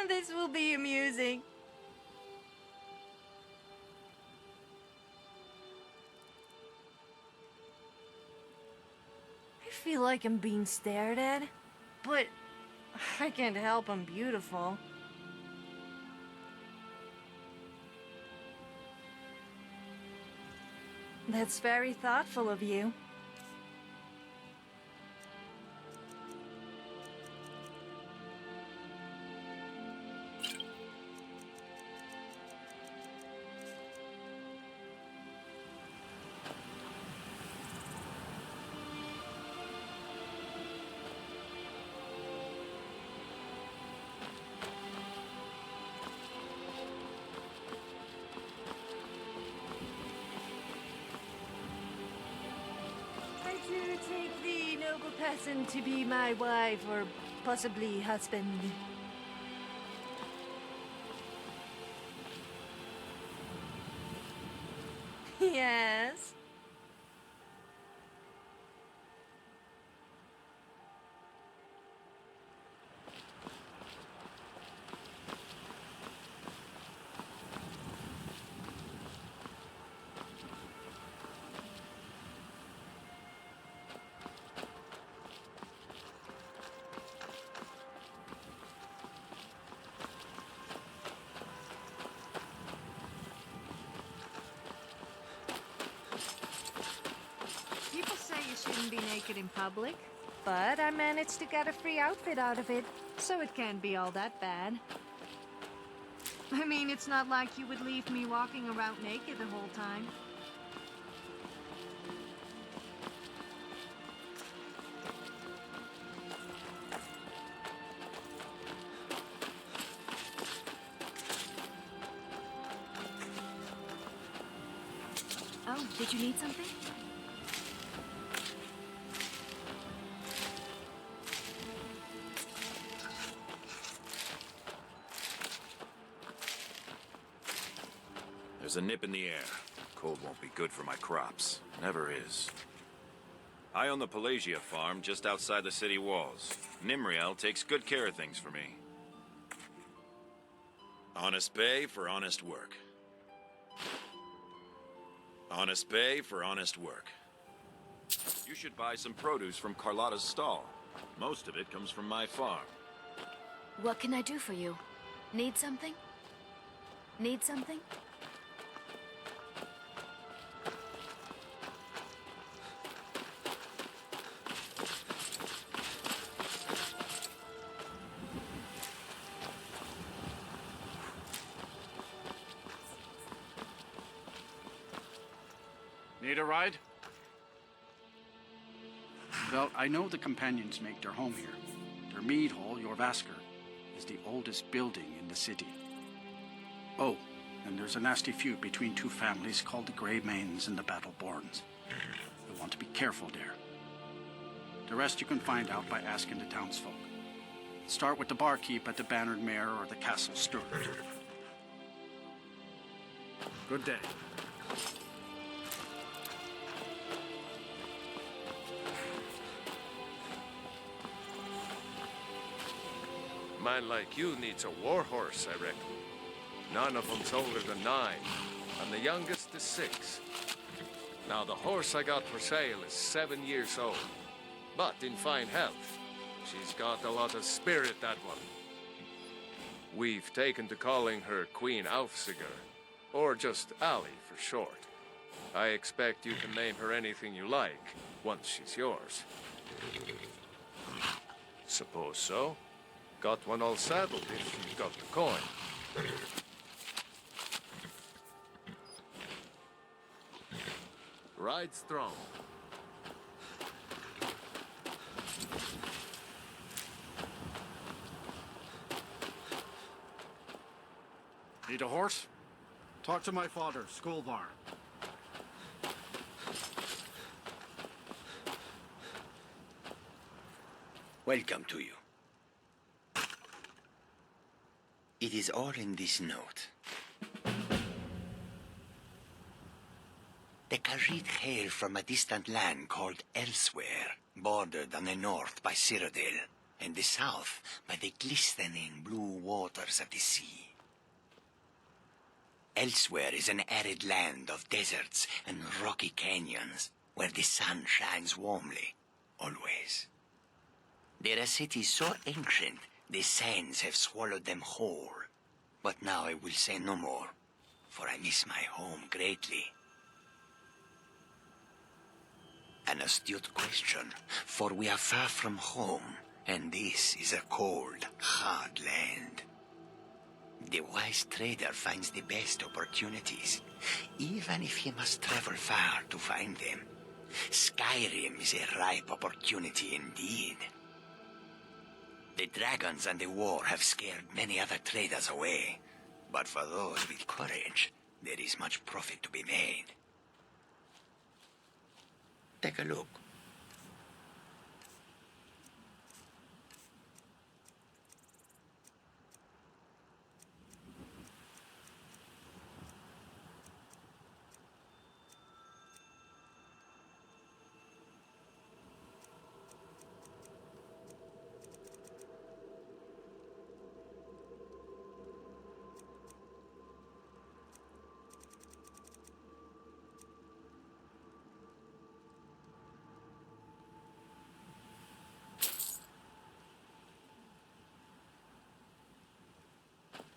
This will be amusing. I feel like I'm being stared at, but I can't help I'm beautiful. That's very thoughtful of you. To take the noble peasant to be my wife or possibly husband. Yes. People say you shouldn't be naked in public, but I managed to get a free outfit out of it, so it can't be all that bad. I mean, it's not like you would leave me walking around naked the whole time. Oh, did you need something? There's a nip in the air. Cold won't be good for my crops. Never is. I own the Pelagia farm just outside the city walls. Nimriel takes good care of things for me. Honest pay for honest work. Honest pay for honest work. You should buy some produce from Carlotta's stall. Most of it comes from my farm. What can I do for you? Need something? Need something? Need a ride? Well, I know the companions make their home here. Their mead hall, your Vasker, is the oldest building in the city. Oh, and there's a nasty feud between two families called the Greymanes and the Battleborns. You'll want to be careful there. The rest you can find out by asking the townsfolk. Start with the barkeep at the Bannered Mare or the Castle Steward. Good day. Man like you needs a warhorse, I reckon. None of them's older than 9, and the youngest is 6. Now, the horse I got for sale is 7 years old, but in fine health. She's got a lot of spirit, that one. We've taken to calling her Queen Aufsiger, or just Allie for short. I expect you can name her anything you like, once she's yours. Suppose so. Got one all saddled if you've got the coin. Ride strong. Need a horse? Talk to my father, Skullbar. Welcome to you. It is all in this note. The Khajiit hail from a distant land called Elsewhere, bordered on the north by Cyrodiil, and the south by the glistening blue waters of the sea. Elsewhere is an arid land of deserts and rocky canyons, where the sun shines warmly, always. There are cities so ancient, the sands have swallowed them whole. But now I will say no more, for I miss my home greatly. An astute question, for we are far from home, and this is a cold, hard land. The wise trader finds the best opportunities, even if he must travel far to find them. Skyrim is a ripe opportunity indeed. The dragons and the war have scared many other traders away, but for those with courage, there is much profit to be made. Take a look.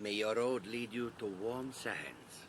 May your road lead you to warm sands.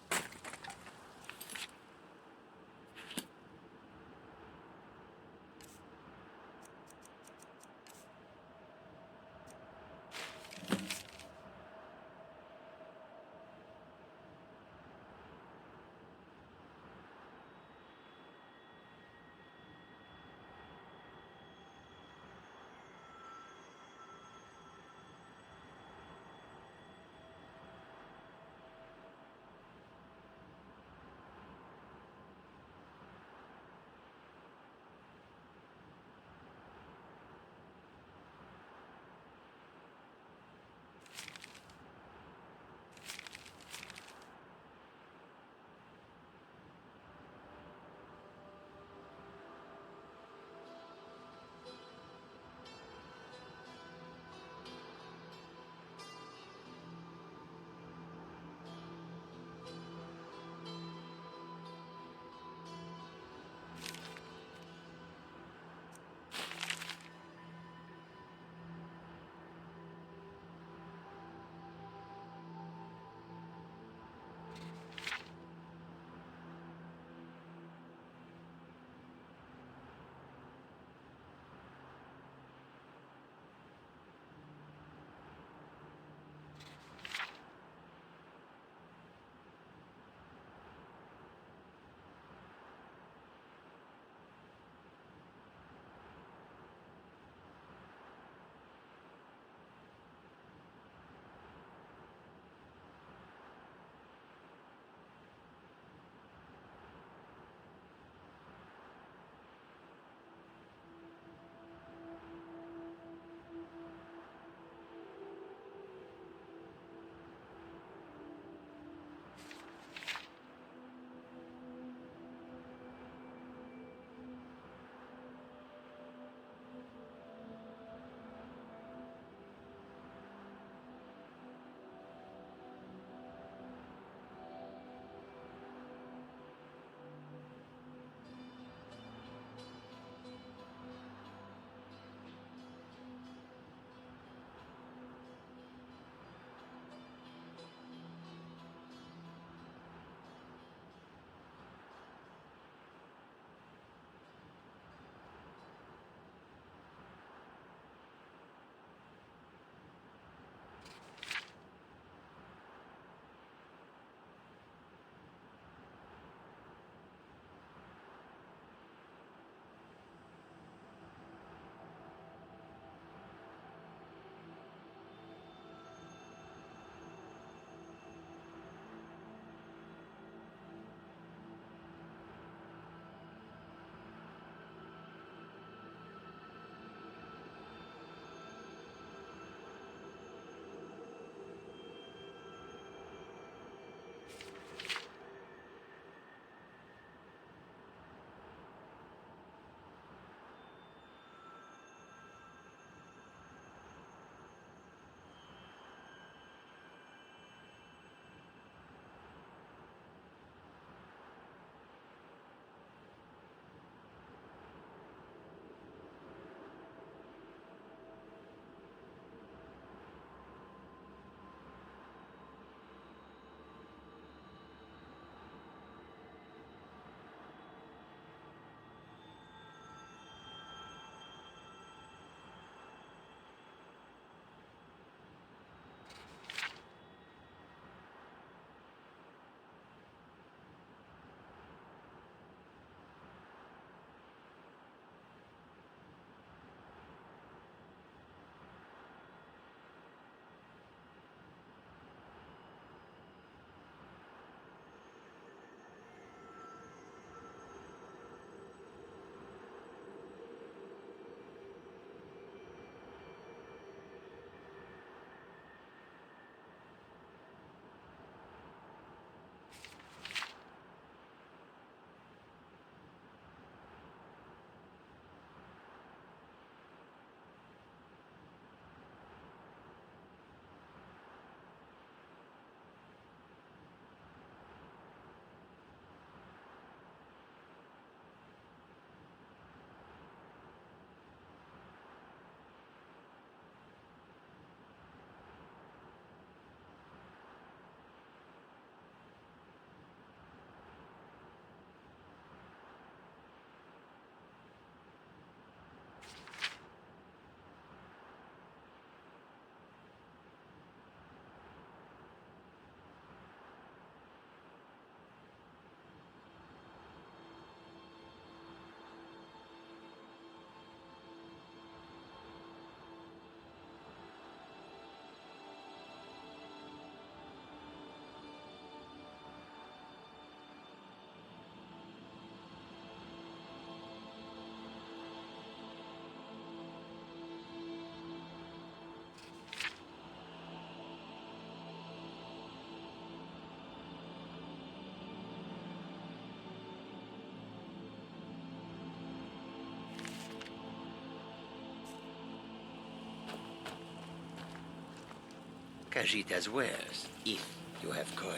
package it as wares, if you have coin.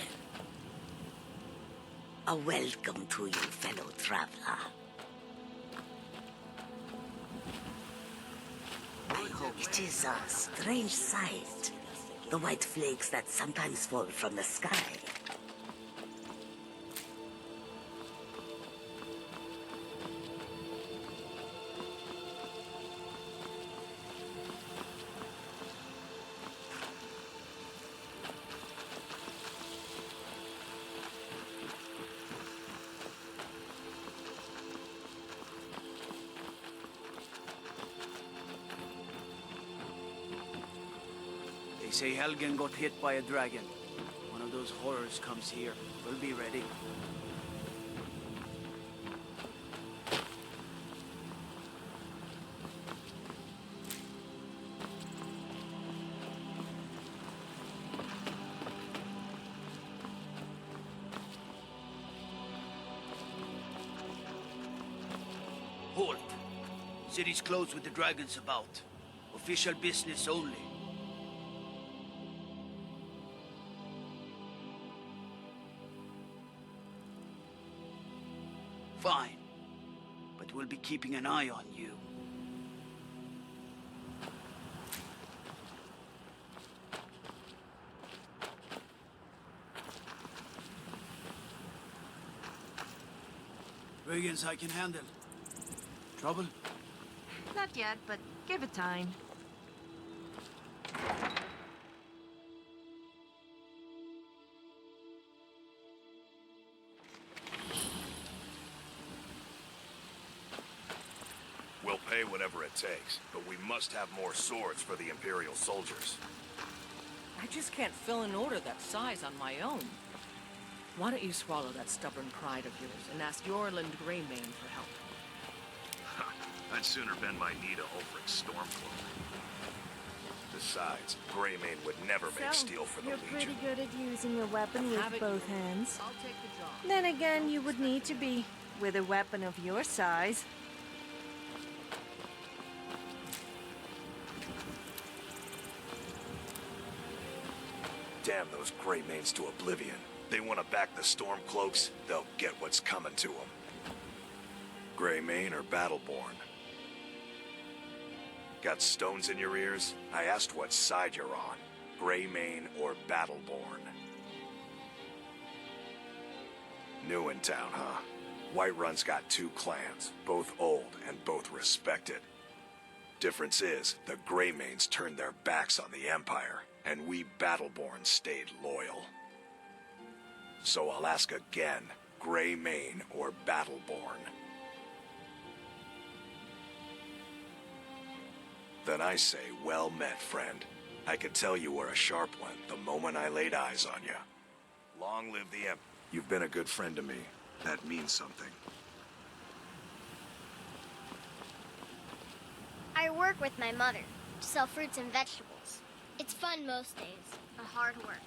A welcome to you, fellow traveler. It is a strange sight. The white flakes that sometimes fall from the sky. They say Helgen got hit by a dragon. One of those horrors comes here. We'll be ready. Halt! City's closed with the dragons about. Official business only. Fine. But we'll be keeping an eye on you. Brigands I can handle. Trouble? Not yet, but give it time. We'll pay whatever it takes, but we must have more swords for the Imperial soldiers. I just can't fill an order that size on my own. Why don't you swallow that stubborn pride of yours and ask Yorland Greymane for help? I'd sooner bend my knee to Ulfric's Stormcloak. Besides, Greymane would never make steel for the you're Legion. pretty good at using a weapon with Have it both your way. hands. I'll take the job. Then again, you would need to be with a weapon of your size. Damn those Greymanes to oblivion. They want to back the Stormcloaks, they'll get what's coming to them. Greymane or Battleborn? Got stones in your ears? I asked what side you're on. Greymane or Battleborn? New in town, huh? Whiterun's got two clans, both old and both respected. Difference is, the Greymanes turned their backs on the Empire, and we Battleborn stayed loyal. So I'll ask again, Greymane or Battleborn? Then I say, well met, friend. I could tell you were a sharp one the moment I laid eyes on you. Long live the Emperor. You've been a good friend to me. That means something. I work with my mother to sell fruits and vegetables. It's fun most days, but hard work.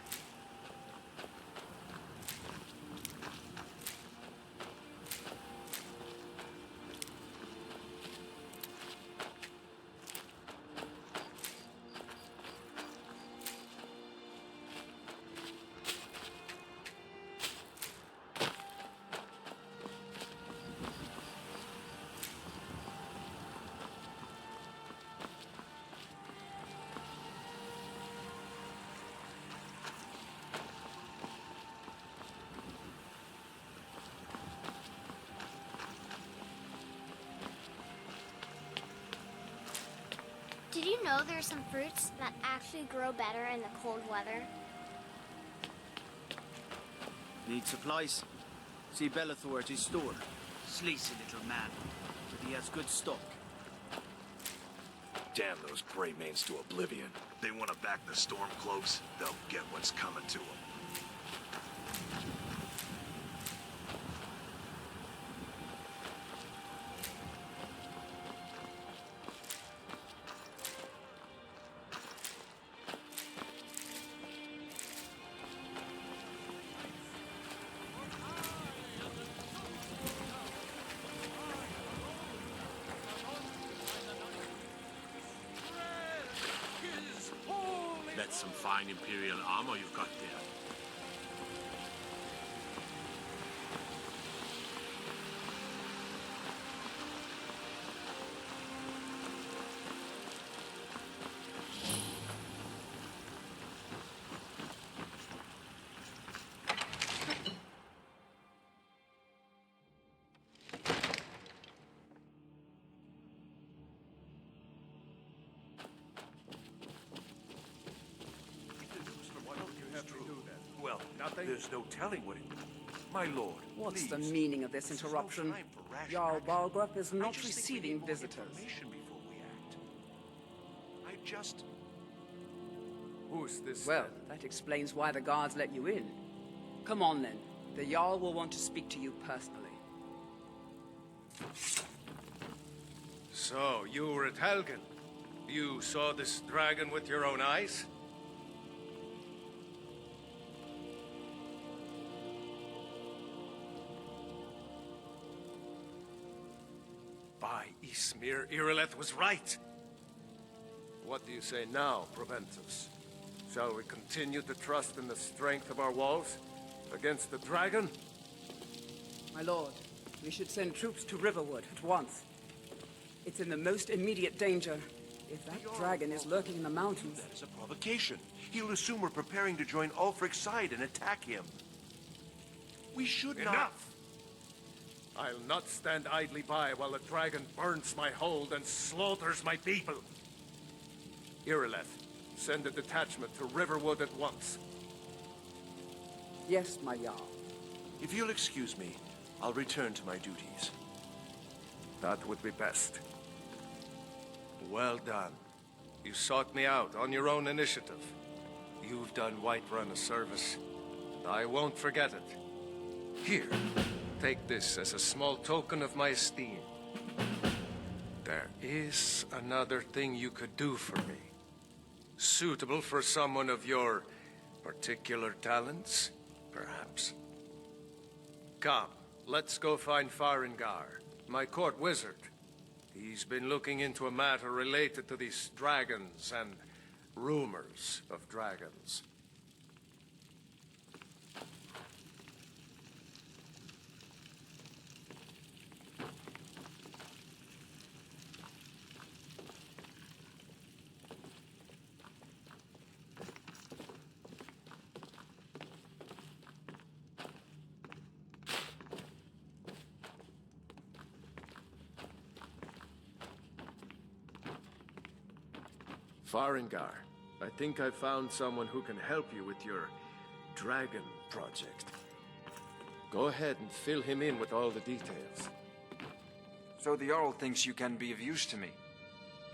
Did you know there are some fruits that actually grow better in the cold weather? Need supplies? See Bellathor at his store. Sleazy little man, but he has good stock. Damn those Greymanes to oblivion. They want to back the Stormcloaks, they'll get what's coming to them. That's some fine Imperial armor you've got there. Well, there's no telling what it... My lord, What's please. the meaning of this interruption? There's no time for rash Jarl actions. Balgrup is I not just think we receiving need more visitors. information before we act. I just... Who's this? Well, then? that explains why the guards let you in. Come on then. The Jarl will want to speak to you personally. So, you were at Helgen. You saw this dragon with your own eyes? By Ysmir, Irileth was right. What do you say now, Proventus? Shall we continue to trust in the strength of our walls against the dragon? My lord, we should send troops to Riverwood at once. It's in the most immediate danger. If that dragon is lurking in the mountains... That is a provocation. He'll assume we're preparing to join Ulfric's side and attack him. We should not... Enough! I'll not stand idly by while the dragon burns my hold and slaughters my people. Irileth, send a detachment to Riverwood at once. Yes, my Jarl. If you'll excuse me, I'll return to my duties. That would be best. Well done. You sought me out on your own initiative. You've done Whiterun a service, and I won't forget it. Here, take this as a small token of my esteem. There is another thing you could do for me. Suitable for someone of your particular talents, perhaps. Come, let's go find Farengar, my court wizard. He's been looking into a matter related to these dragons and rumors of dragons. Farengar, I think I found someone who can help you with your dragon project. Go ahead and fill him in with all the details. So the Jarl thinks you can be of use to me.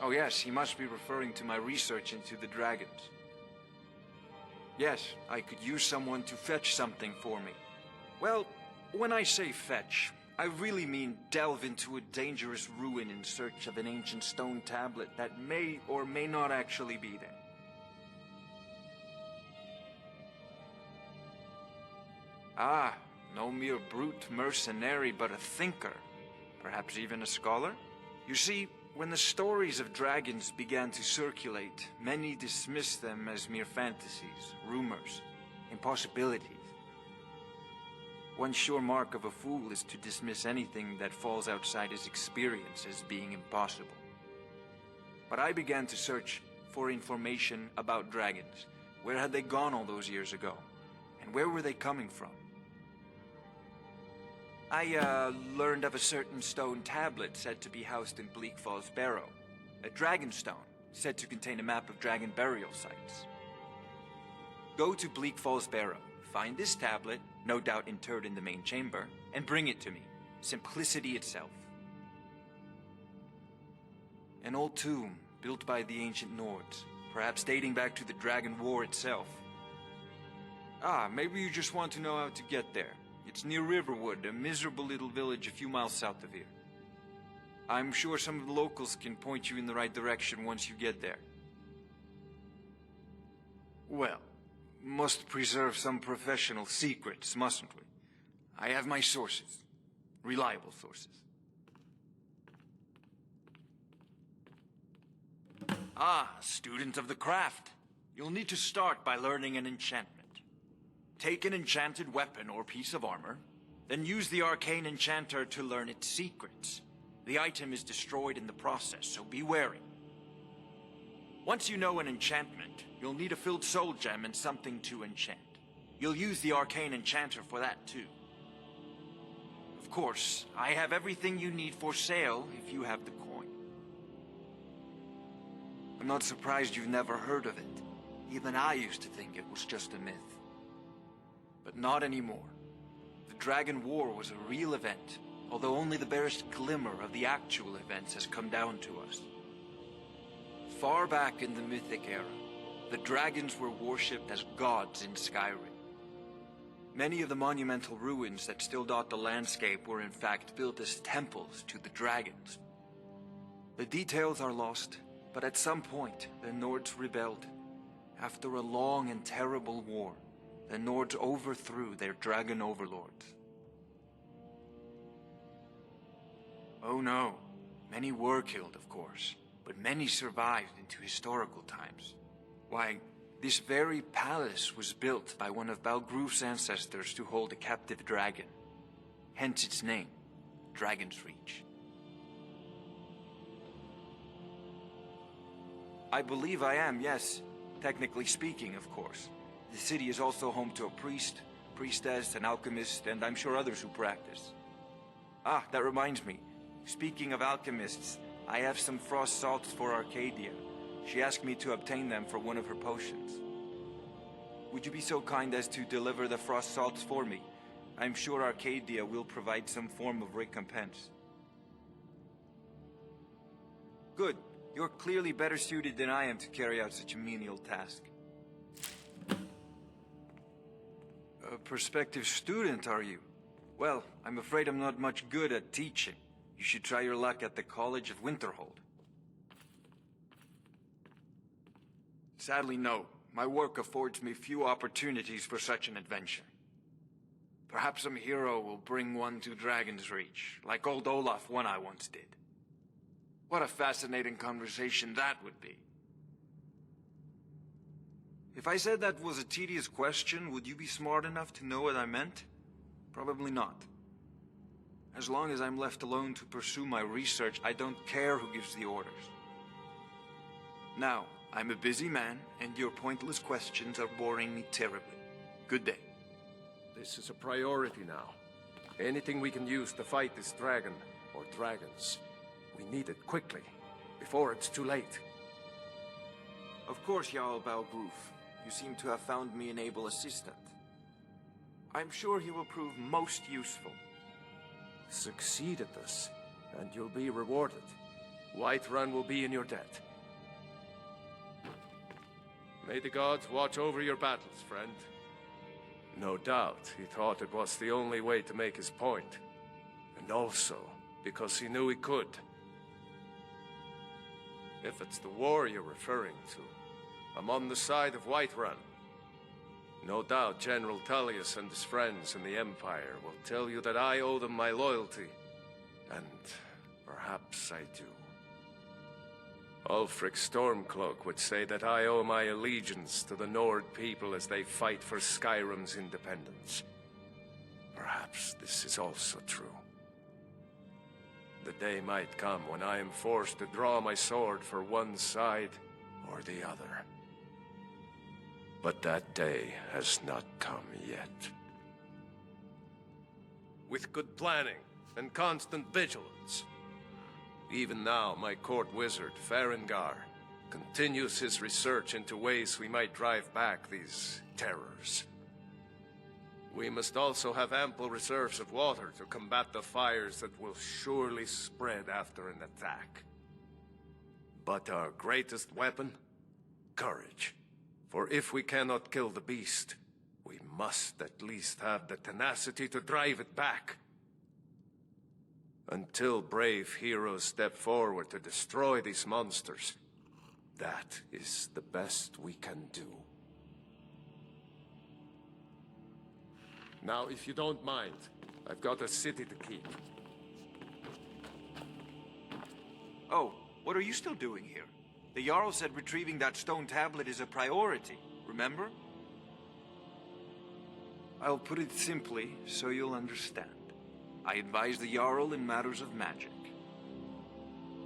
Oh yes, he must be referring to my research into the dragons. Yes, I could use someone to fetch something for me. Well, when I say fetch, I really mean delve into a dangerous ruin in search of an ancient stone tablet that may or may not actually be there. Ah, no mere brute mercenary, but a thinker. Perhaps even a scholar? You see, when the stories of dragons began to circulate, many dismissed them as mere fantasies, rumors, impossibilities. One sure mark of a fool is to dismiss anything that falls outside his experience as being impossible. But I began to search for information about dragons. Where had they gone all those years ago? And where were they coming from? I learned of a certain stone tablet said to be housed in Bleak Falls Barrow. A dragon stone said to contain a map of dragon burial sites. Go to Bleak Falls Barrow. Find this tablet, no doubt interred in the main chamber, and bring it to me. Simplicity itself. An old tomb built by the ancient Nords, perhaps dating back to the Dragon War itself. Ah, maybe you just want to know how to get there. It's near Riverwood, a miserable little village a few miles south of here. I'm sure some of the locals can point you in the right direction once you get there. Well, must preserve some professional secrets, mustn't we? I have my sources. Reliable sources. Ah, student of the craft. You'll need to start by learning an enchantment. Take an enchanted weapon or piece of armor, then use the arcane enchanter to learn its secrets. The item is destroyed in the process, so be wary. Once you know an enchantment, you'll need a filled soul gem and something to enchant. You'll use the arcane enchanter for that too. Of course, I have everything you need for sale if you have the coin. I'm not surprised you've never heard of it. Even I used to think it was just a myth. But not anymore. The Dragon War was a real event, although only the barest glimmer of the actual events has come down to us. Far back in the Mythic era, the dragons were worshipped as gods in Skyrim. Many of the monumental ruins that still dot the landscape were in fact built as temples to the dragons. The details are lost, but at some point, the Nords rebelled. After a long and terrible war, the Nords overthrew their dragon overlords. Oh no, many were killed, of course, but many survived into historical times. Why, this very palace was built by one of Balgruf's ancestors to hold a captive dragon. Hence its name, Dragon's Reach. I believe I am, yes. Technically speaking, of course. The city is also home to a priest, priestess, an alchemist, and I'm sure others who practice. Ah, that reminds me. Speaking of alchemists, I have some frost salts for Arcadia. She asked me to obtain them for one of her potions. Would you be so kind as to deliver the frost salts for me? I'm sure Arcadia will provide some form of recompense. Good. You're clearly better suited than I am to carry out such a menial task. A prospective student, are you? Well, I'm afraid I'm not much good at teaching. You should try your luck at the College of Winterhold. Sadly, no. My work affords me few opportunities for such an adventure. Perhaps some hero will bring one to Dragon's Reach, like old Olaf one I once did. What a fascinating conversation that would be. If I said that was a tedious question, would you be smart enough to know what I meant? Probably not. As long as I'm left alone to pursue my research, I don't care who gives the orders. Now, I'm a busy man, and your pointless questions are boring me terribly. Good day. This is a priority now. Anything we can use to fight this dragon, or dragons, we need it quickly, before it's too late. Of course, Jarl Balgruf. You seem to have found me an able assistant. I'm sure he will prove most useful. Succeed at this, and you'll be rewarded. Whiterun will be in your debt. May the gods watch over your battles, friend. No doubt, he thought it was the only way to make his point. And also, because he knew he could. If it's the war you're referring to, I'm on the side of Whiterun. No doubt General Tullius and his friends in the Empire will tell you that I owe them my loyalty. And perhaps I do. Ulfric Stormcloak would say that I owe my allegiance to the Nord people as they fight for Skyrim's independence. Perhaps this is also true. The day might come when I am forced to draw my sword for one side or the other. But that day has not come yet. With good planning and constant vigilance. Even now, my court wizard, Farengar, continues his research into ways we might drive back these terrors. We must also have ample reserves of water to combat the fires that will surely spread after an attack. But our greatest weapon? Courage. For if we cannot kill the beast, we must at least have the tenacity to drive it back. Until brave heroes step forward to destroy these monsters, that is the best we can do. Now, if you don't mind, I've got a city to keep. Oh, what are you still doing here? The Jarl said retrieving that stone tablet is a priority, remember? I'll put it simply so you'll understand. I advise the Jarl in matters of magic.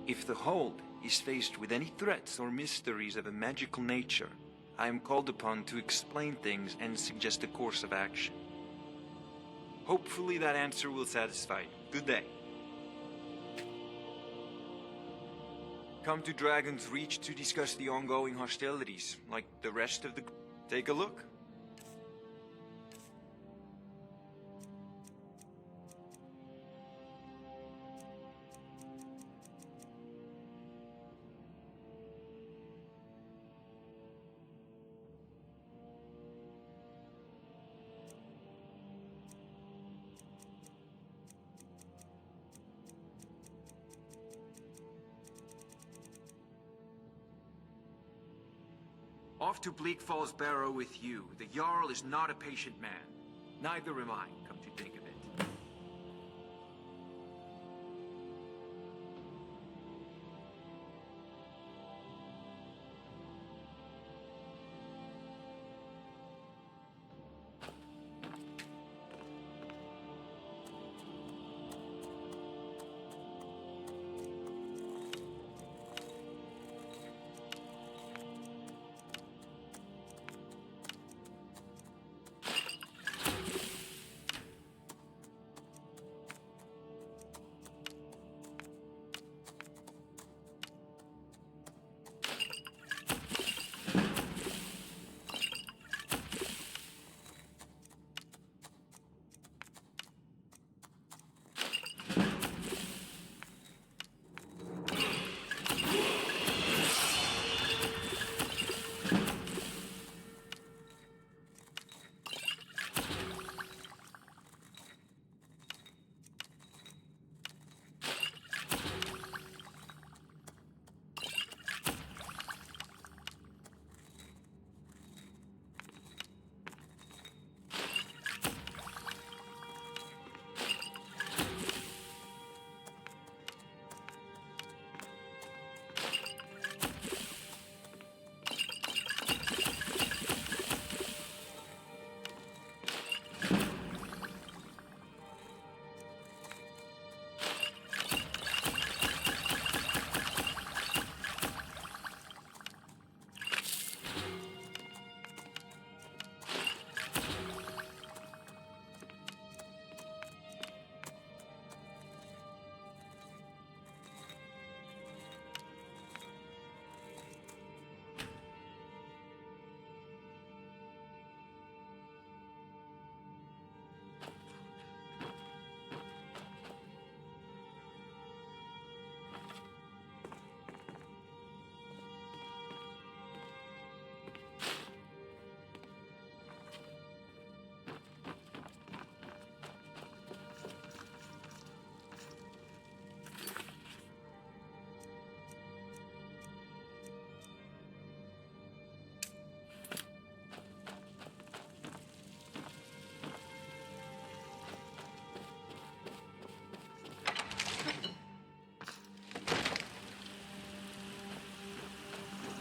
If the Hold is faced with any threats or mysteries of a magical nature, I am called upon to explain things and suggest a course of action. Hopefully that answer will satisfy you. Good day. Come to Dragon's Reach to discuss the ongoing hostilities, like the rest of the... Take a look. Off to Bleak Falls Barrow with you. The Jarl is not a patient man. Neither am I, come to think of it.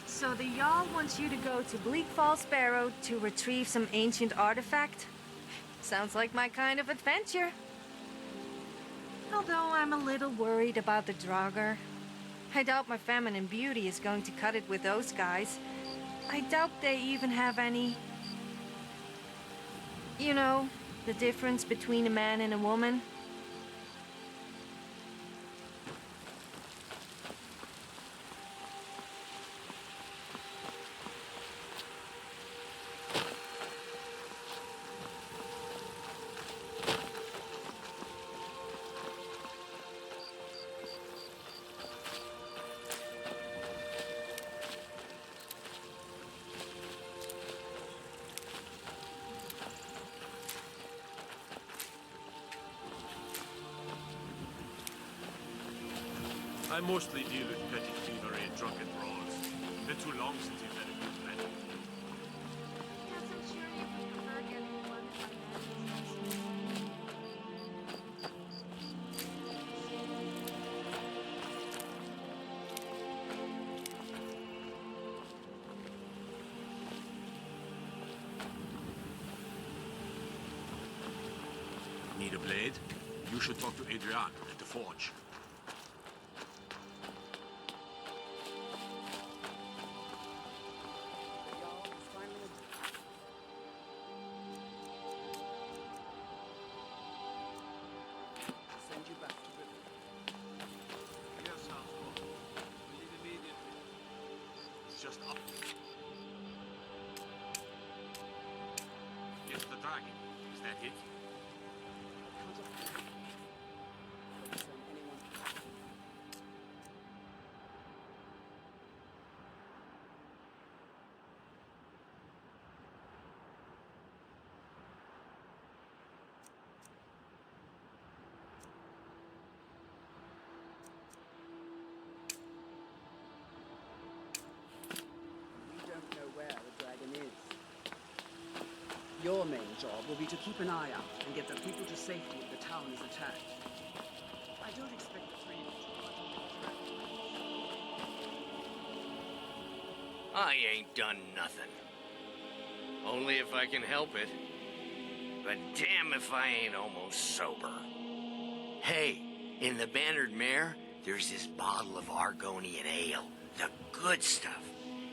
So the Jarl wants you to go to Bleak Falls Barrow to retrieve some ancient artifact? Sounds like my kind of adventure. Although I'm a little worried about the Draugr. I doubt my feminine beauty is going to cut it with those guys. I doubt they even have any... You know, the difference between a man and a woman. I mostly deal with petty thievery and drunken brawls. Been too long since you've had a good friend. Yes, I'm sure you would prefer getting one from You should talk to Adrian at the forge. Send you back to River. Yes, sounds good. We'll leave immediately. It's just up. Yes, the dragon. Is that it? We don't know where the dragon is. Your main job will be to keep an eye out and get the people to safety if the town is attacked. I don't expect the three of you to run on the track. I ain't done nothing. Only if I can help it. But damn if I ain't almost sober. Hey, in the Bannered Mare, there's this bottle of Argonian ale. The good stuff.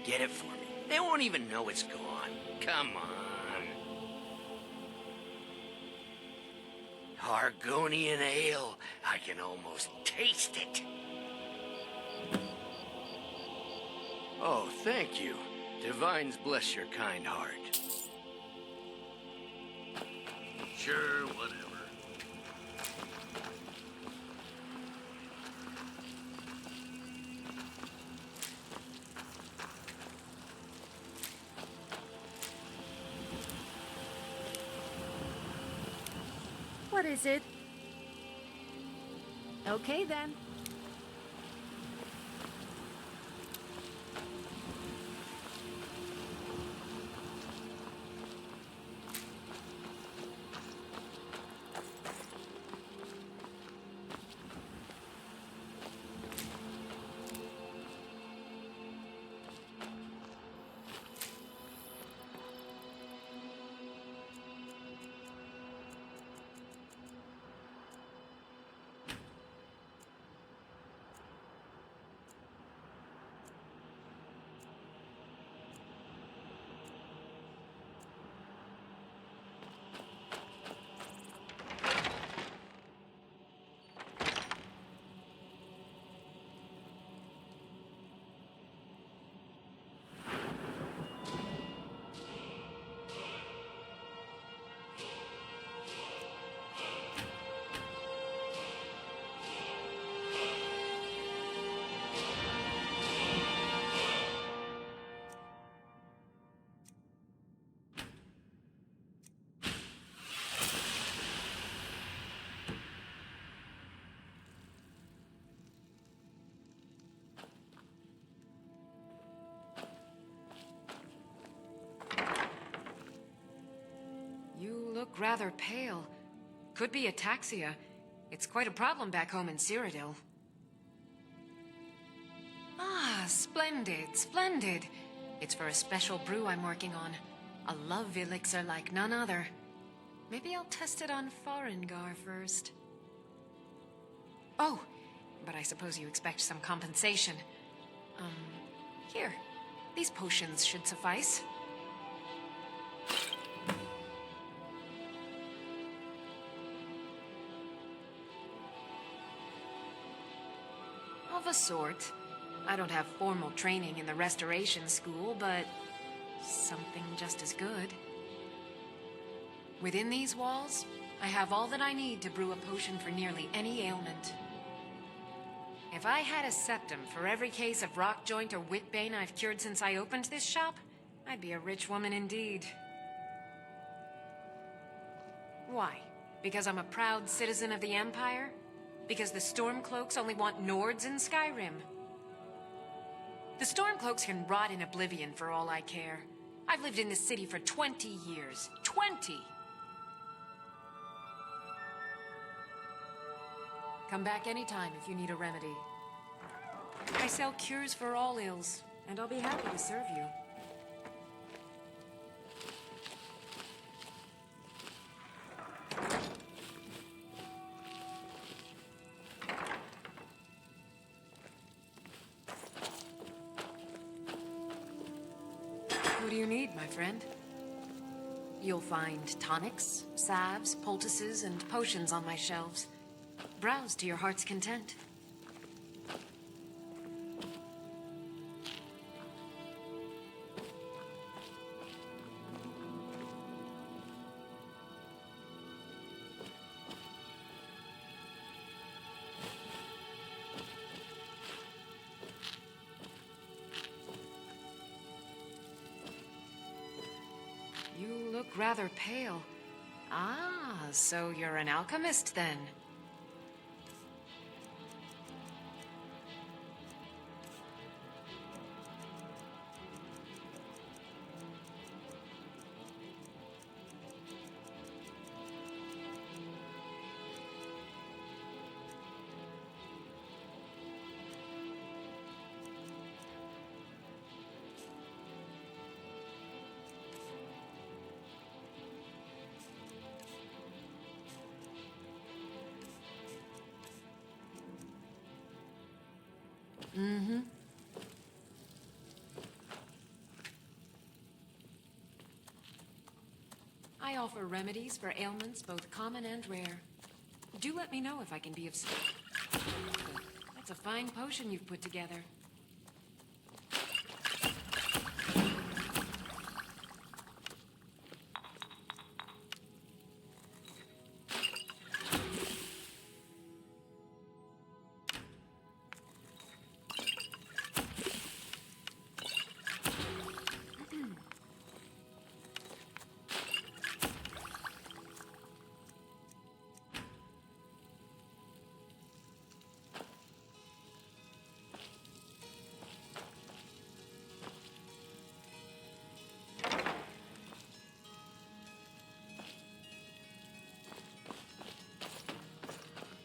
Get it for me. They won't even know it's gone. Come on. Argonian ale. I can almost taste it. Oh, thank you. Divines bless your kind heart. Sure, whatever. What is it? Okay then. You look rather pale. Could be ataxia. It's quite a problem back home in Cyrodiil. Ah, splendid, splendid. It's for a special brew I'm working on. A love elixir like none other. Maybe I'll test it on Farengar first. Oh, but I suppose you expect some compensation. Here. These potions should suffice. Of a sort. I don't have formal training in the restoration school, but something just as good. Within these walls, I have all that I need to brew a potion for nearly any ailment. If I had a septum for every case of rock joint or whitbane I've cured since I opened this shop, I'd be a rich woman indeed. Why? Because I'm a proud citizen of the Empire? Because the Stormcloaks only want Nords in Skyrim? The Stormcloaks can rot in oblivion for all I care. I've lived in this city for 20 years. 20! Come back anytime if you need a remedy. I sell cures for all ills, and I'll be happy to serve you. What do you need, my friend? You'll find tonics, salves, poultices, and potions on my shelves. Browse to your heart's content. You look rather pale. Ah, so you're an alchemist then? Mm-hmm. I offer remedies for ailments both common and rare. Do let me know if I can be of service. That's a fine potion you've put together.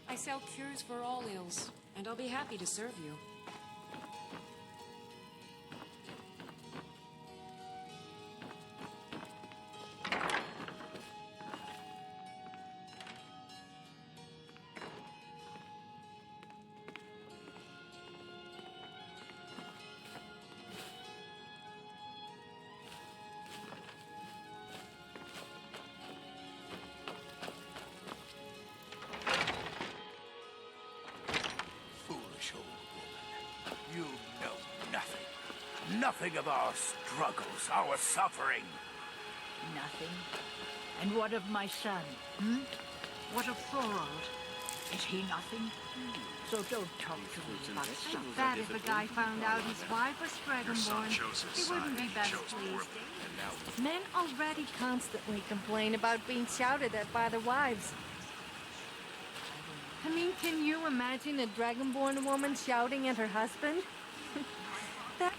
I sell cures for all ills, and I'll be happy to serve you. You know nothing. Nothing of our struggles, our suffering. Nothing? And what of my son, What of Thorold? Is he nothing? So don't talk to me about I bet if a guy found out his wife was Dragonborn, he wouldn't be best pleased. Men already constantly complain about being shouted at by their wives. I mean, can you imagine a Dragonborn woman shouting at her husband? That